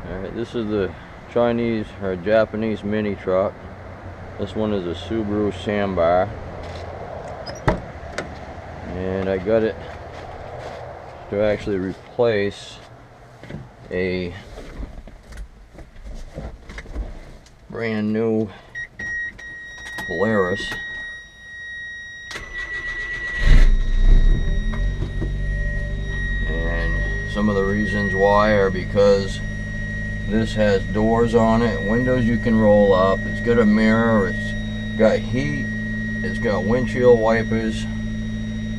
Alright, this is the Chinese or Japanese mini truck. This one is a Subaru Sambar. And I got it to actually replace a brand new Polaris. And some of the reasons why are because this has doors on it, windows you can roll up, it's got a mirror, it's got heat, it's got windshield wipers,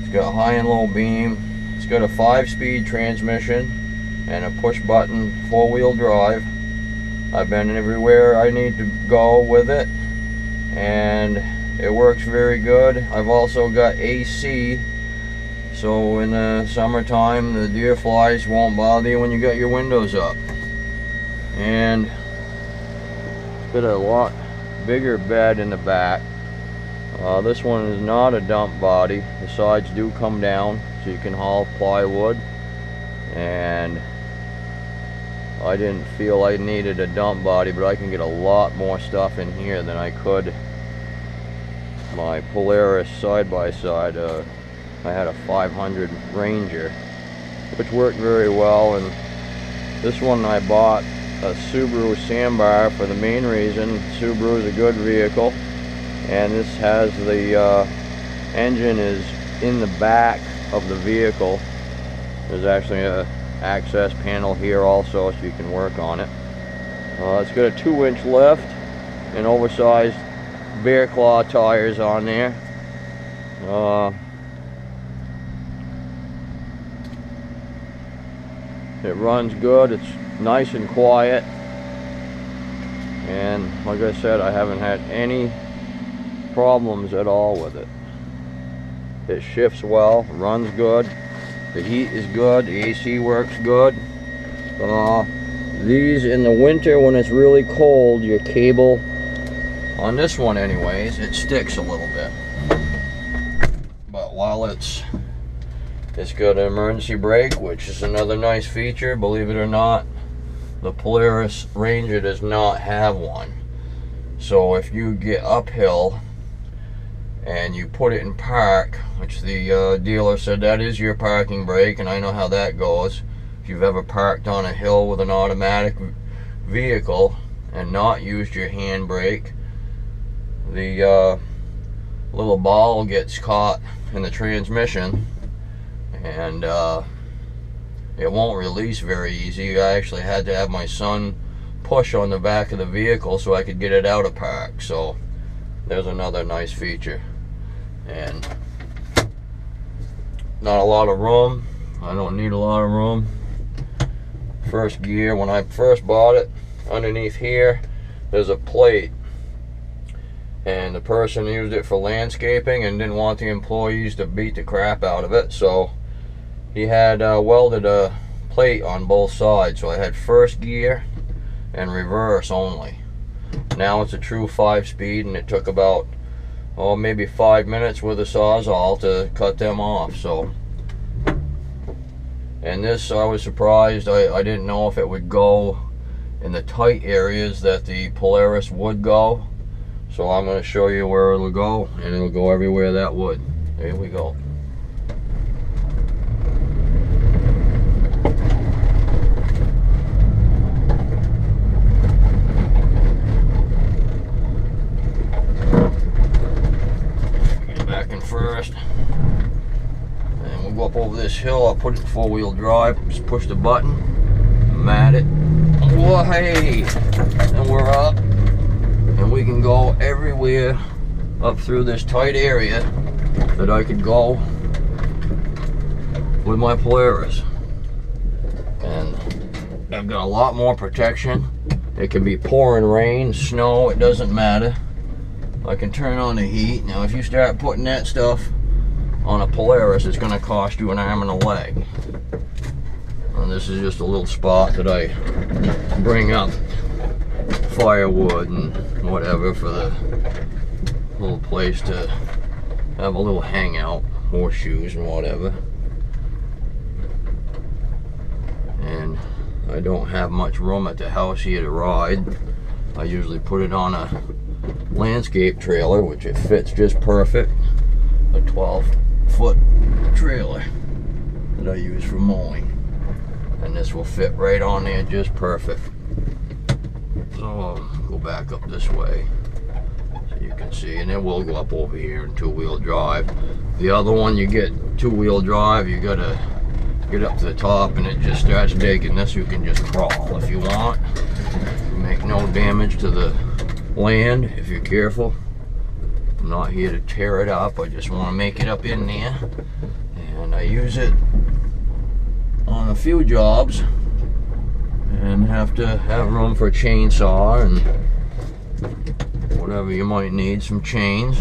it's got high and low beam, it's got a 5-speed transmission and a push button 4-wheel drive. I've been everywhere I need to go with it and it works very good. I've also got AC, so in the summertime the deer flies won't bother you when you got your windows up. And it's got a lot bigger bed in the back. This one is not a dump body. The sides do come down so you can haul plywood, and I didn't feel I needed a dump body, but I can get a lot more stuff in here than I could my Polaris side-by-side. I had a 500 Ranger, which worked very well, and this one I bought a Subaru Sambar for the main reason. Subaru is a good vehicle, and this has the engine is in the back of the vehicle. There's actually a access panel here also, so you can work on it. It's got a 2-inch lift and oversized bear claw tires on there. It runs good, it's nice and quiet, and like I said, I haven't had any problems at all with it. It shifts well, runs good, the heat is good, the AC works good. These in the winter when it's really cold, your cable on this one anyways, it sticks a little bit, but while it's got an emergency brake, which is another nice feature. Believe it or not, the Polaris Ranger does not have one. So if you get uphill and you put it in park, which the dealer said that is your parking brake, and I know how that goes. If you've ever parked on a hill with an automatic vehicle and not used your handbrake, the little ball gets caught in the transmission, and it won't release very easy. I actually had to have my son push on the back of the vehicle so I could get it out of park. So there's another nice feature. And not a lot of room. I don't need a lot of room. First gear, when I first bought it, underneath here there's a plate, and the person used it for landscaping and didn't want the employees to beat the crap out of it, so he had welded a plate on both sides. So I had first gear and reverse only. Now it's a true 5-speed, and it took about maybe 5 minutes with a Sawzall to cut them off. So, and this, I was surprised. I didn't know if it would go in the tight areas that the Polaris would go. So I'm going to show you where it'll go, and it'll go everywhere that would. There we go. First, and we'll go up over this hill. I'll put it in 4-wheel drive, just push the button, I'm at it. Whoa, hey, and we're up, and we can go everywhere up through this tight area that I could go with my Polaris. And I've got a lot more protection. It can be pouring rain, snow, it doesn't matter. I can turn on the heat. Now if you start putting that stuff on a Polaris, it's going to cost you an arm and a leg. And this is just a little spot that I bring up firewood and whatever for the little place to have a little hangout, horseshoes and whatever. And I don't have much room at the house here to ride. I usually put it on a landscape trailer, which it fits just perfect. A 12-foot trailer that I use for mowing. And this will fit right on there just perfect. So I'll go back up this way so you can see, and then we'll go up over here in two-wheel drive. The other one, you get two-wheel drive, you gotta get up to the top and it just starts digging. This you can just crawl if you want. Make no damage to the land if you're careful. I'm not here to tear it up, I just want to make it up in there. And I use it on a few jobs and have to have room for a chainsaw and whatever you might need, some chains.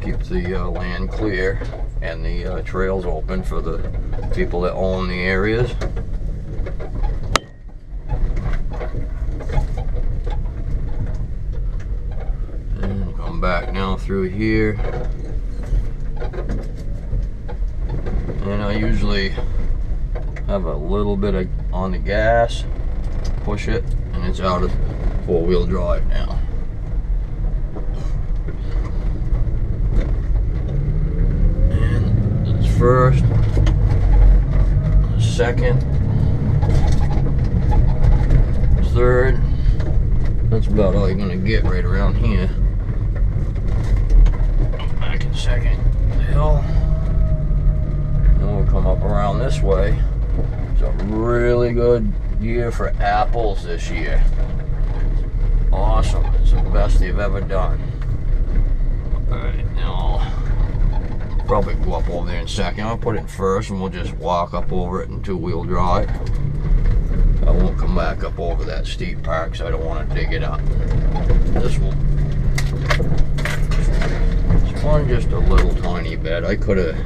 Keep the land clear and the trails open for the people that own the areas. And come back now through here. And I usually have a little bit of on the gas, push it, and it's out of four-wheel drive now. And it's first, second, third. That's about all you're gonna get right around here. Back in second hill. Then we'll come up around this way. It's a really good year for apples this year. Awesome. It's the best they've ever done. Alright, now I'll probably go up over there in a second. I'll put it in first and we'll just walk up over it in two-wheel drive. I won't come back up over that steep part because I don't want to dig it up. This will spawn just a little tiny bit. I could have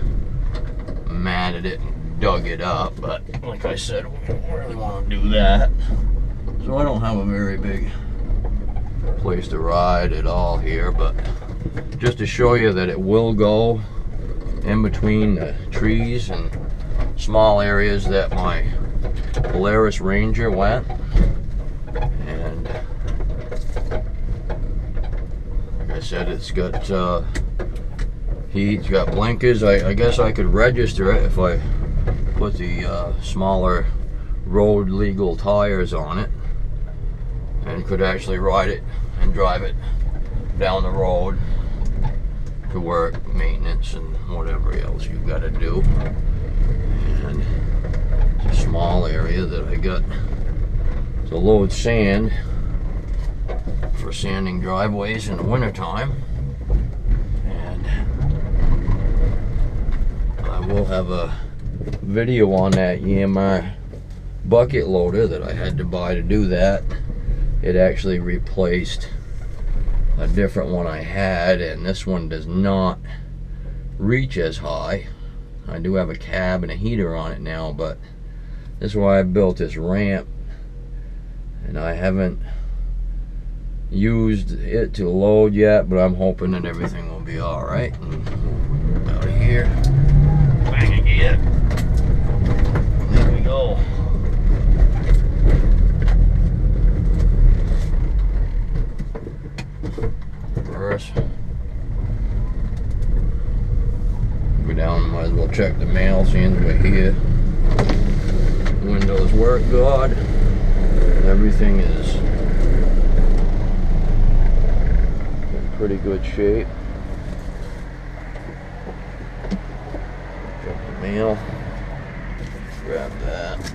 matted it and dug it up, but like I said, we don't really want to do that. So I don't have a very big place to ride at all here, but just to show you that it will go in between the trees and small areas that my Polaris Ranger went. And like I said, it's got heat, it's got blinkers. I guess I could register it if I put the smaller road legal tires on it, and could actually ride it and drive it down the road to work, maintenance, and whatever else you've got to do. And it's a small area that I got to load sand for sanding driveways in the wintertime. And I will have a video on that EMR bucket loader that I had to buy to do that. It actually replaced a different one I had, and this one does not reach as high. I do have a cab and a heater on it now, but this is why I built this ramp, and I haven't used it to load yet, but I'm hoping that everything will be alright. Out of here, bang again. There we go. First, go down, might as well check the mail, seeing we're here. Windows work good. Everything is in pretty good shape. Check the mail. Grab that.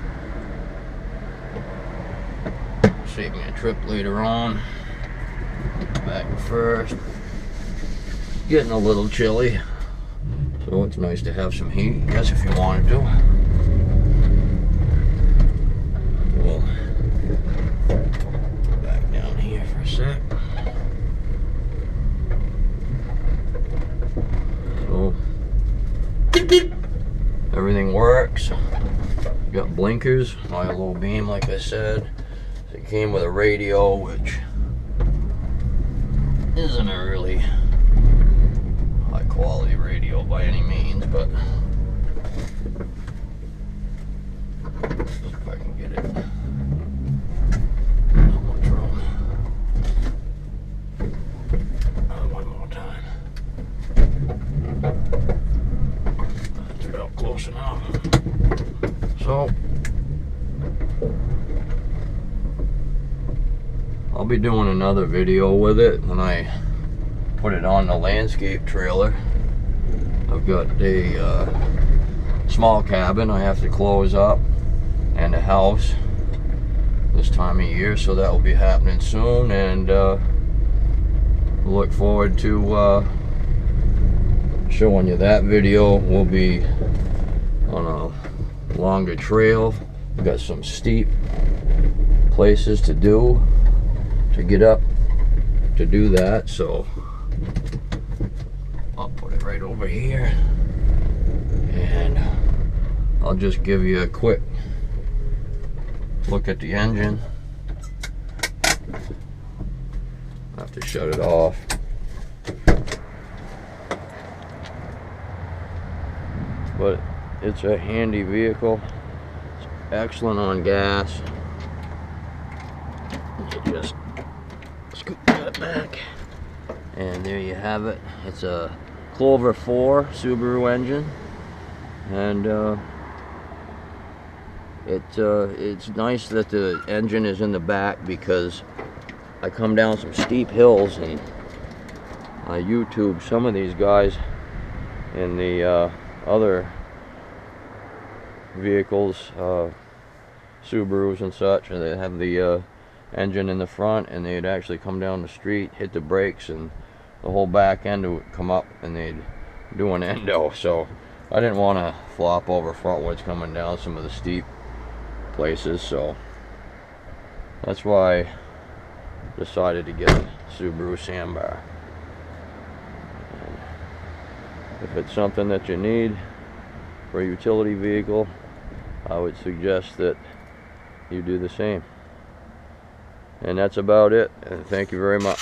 Save me a trip later on. Back first. Getting a little chilly, so it's nice to have some heat, I guess, if you wanted to. We'll back down here for a sec. So everything works. Got blinkers, my low beam, like I said. It came with a radio, which isn't a really high quality radio by any means, but if I can get it I'll be doing another video with it when I put it on the landscape trailer. I've got a small cabin I have to close up and a house this time of year, so that will be happening soon, and look forward to showing you that video. We'll be on a longer trail. We've got some steep places to get up to do that, so I'll put it right over here, and I'll just give you a quick look at the engine. I have to shut it off. But it's a handy vehicle. It's excellent on gas. You just scoop that back, and there you have it. It's a Clover 4 Subaru engine, and it's nice that the engine is in the back, because I come down some steep hills and I YouTube some of these guys in the other vehicles, Subarus and such, and they have the engine in the front, and they'd actually come down the street, hit the brakes, and the whole back end would come up and they'd do an endo. So I didn't want to flop over frontwards coming down some of the steep places, so that's why I decided to get a Subaru Sambar. And if it's something that you need for a utility vehicle, I would suggest that you do the same. And that's about it, and thank you very much.